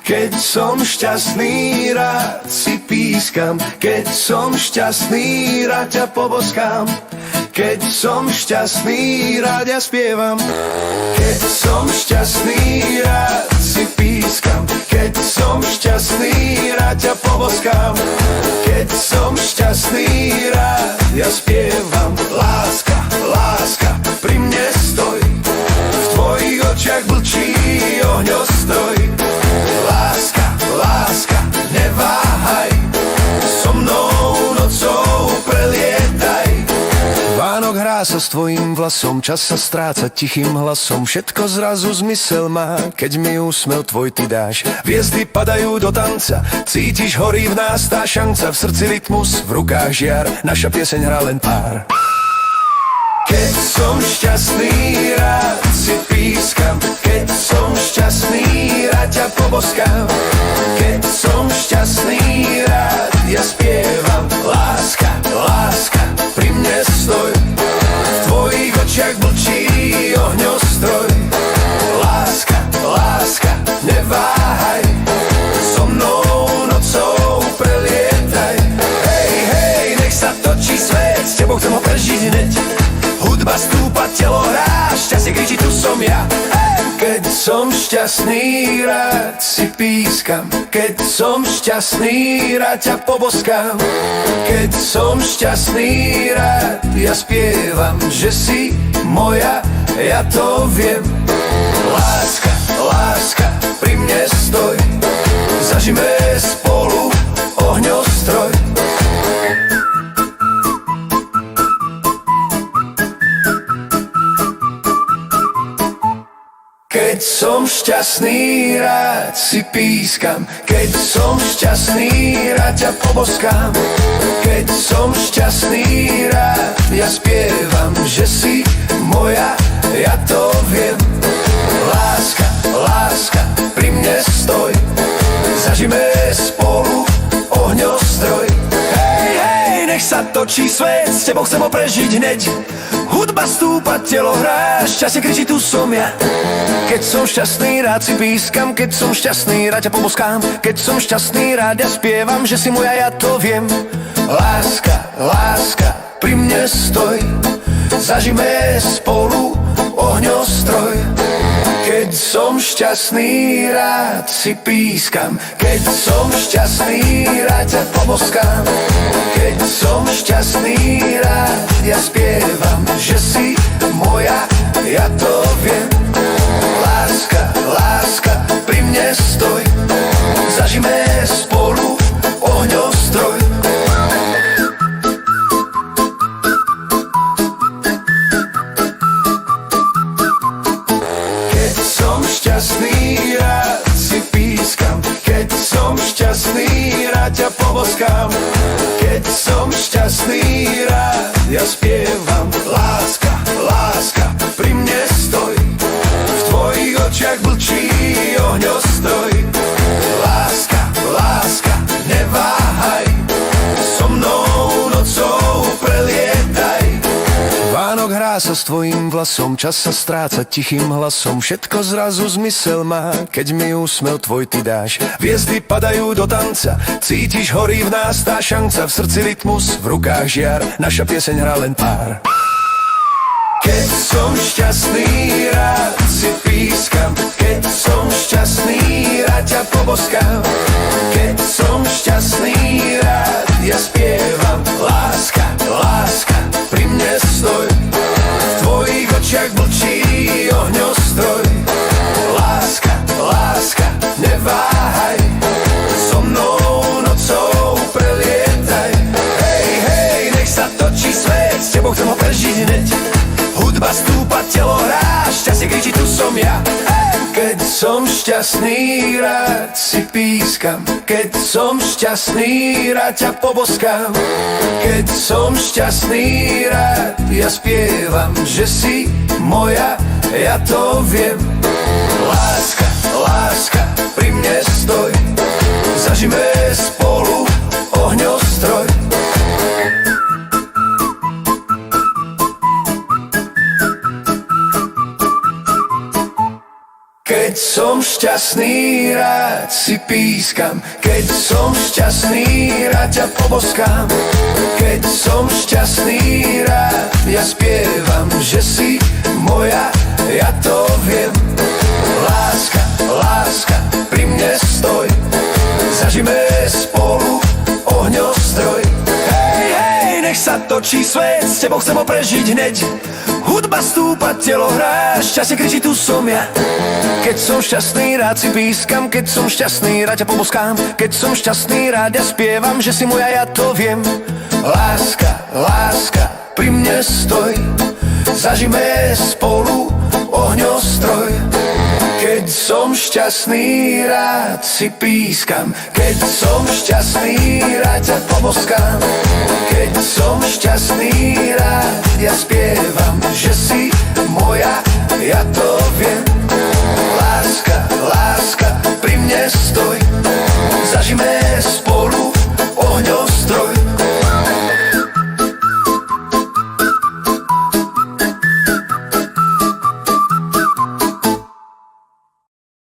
Keď som šťastný, rád si pískam. Keď som šťastný, rád ťa poboskám. Keď som šťastný, rád ja spievam. Keď som šťastný, rád si pískam. Keď som šťastný, rád ťa poboskám. Keď som šťastný, rád ja spievam. Láska, láska, pri mne stoj. V tvojich očiach blčí ohňostroj. Láska, láska, neváhaj. So mnou nocou prelietaj. Vánok hrá sa s tvojím vlasom, čas sa stráca tichým hlasom. Všetko zrazu zmysel má, keď mi úsmev tvoj ty dáš. Hviezdy padajú do tanca, cítiš, horí v nás tá šanca. V srdci rytmus, v rukách žiar, naša pieseň hrá len pár. Keď som šťastný, rád si pískam. Keď som šťastný, rád ťa poboskám. Keď som šťastný, rád ja spievam. Láska, láska, pri mne stoj. V tvojich očiach blčí ohňostroj. Láska, láska, neváhaj. So mnou nocou prelietaj. Hej, hej, nech sa točí svet, s tebou chcem ho prežiť hneď. Hudba stúpa, telo hrá, šťastie kričí, tu som ja. Keď som šťastný, rád si pískam. Keď som šťastný, rád ťa poboskám. Keď som šťastný, rád ja spievam. Že si moja, ja to viem. Láska, láska, pri mne stoj. Zažime spolu ohňostroj. Keď som šťastný, rád si pískam. Keď som šťastný, rád ťa poboskám. Keď som šťastný, rád ja spievam. Že si moja, ja to viem. Láska, láska, pri mne stoj. Zažime spolu ohňostroj. Hej, hej, nech sa točí svet, s tebou chcem ho prežiť hneď. Hudba stúpa, telo hrá, šťastie kričí, tu som ja. Keď som šťastný, rád si pískam. Keď som šťastný, rád ťa poboskám. Keď som šťastný, rád ja spievam. Že si moja, ja to viem. Láska, láska, pri mne stoj. Zažime spolu ohňostroj. Keď som šťastný, rád si pískam. Keď som šťastný, rád ťa poboskám. Keď som šťastný, rád ja spievam. Že si moja, ja to viem. Láska, láska, pri mne stoj. Zažime spolu ohňostroj. Keď som šťastný, rád si pískam. Keď som šťastný, rád ťa poboskám. Keď som šťastný, rád ja spievam. Láska, láska, pri mne stoj. V tvojich očiach blčí ohňostroj. Láska, láska, neváhaj. So mnou nocou prelietaj. Vánok hrá sa s tvojím vlasom, čas sa stráca tichým hlasom. Všetko zrazu zmysel má, keď mi úsmev tvoj ty dáš. Hviezdy padajú do tanca, cítiš, horí v nás tá šanca. V srdci rytmus, v rukách žiar, naša pieseň hrá len pár. Keď som šťastný, rád si pískam. Keď som šťastný, rád ťa poboskám. Keď som šťastný, rád ja spievam. Láska, láska, pri mne stoj. V tvojich očiach blčí ohňostroj. Láska, láska, neváhaj. So mnou nocou prelietaj. Hej, hej, nech sa točí svet, s tebou chcem ho prežiť hneď. Hudba stúpa, telo hrá, šťastie kričí, tu som ja. Keď som šťastný, rád si pískam. Keď som šťastný, rád ťa poboskám. Keď som šťastný, rád ja spievam. Že si moja, ja to viem. Láska, láska, pri mne stoj. Zažime spolu ohňostroj. Keď som šťastný, rád si pískam. Keď som šťastný, rád ťa poboskám. Keď som šťastný, rád ja spievam, že si moja, ja to viem. Láska, láska, pri mne stoj, zažime spolu ohňostroj. Hej, hej, nech sa točí svet, s tebou chcem ho prežiť hneď. Hudba stúpa, telo hrá, šťastie kričí, tu som ja. Keď som šťastný, rád si pískam. Keď som šťastný, rád ťa poboskám. Keď som šťastný, rád ja spievam, že si moja, ja to viem. Láska, láska, pri mne stoj, zažime spolu ohňostroj. Keď som šťastný, rád si pískam. Keď som šťastný, rád ťa poboskám. Keď som šťastný, rád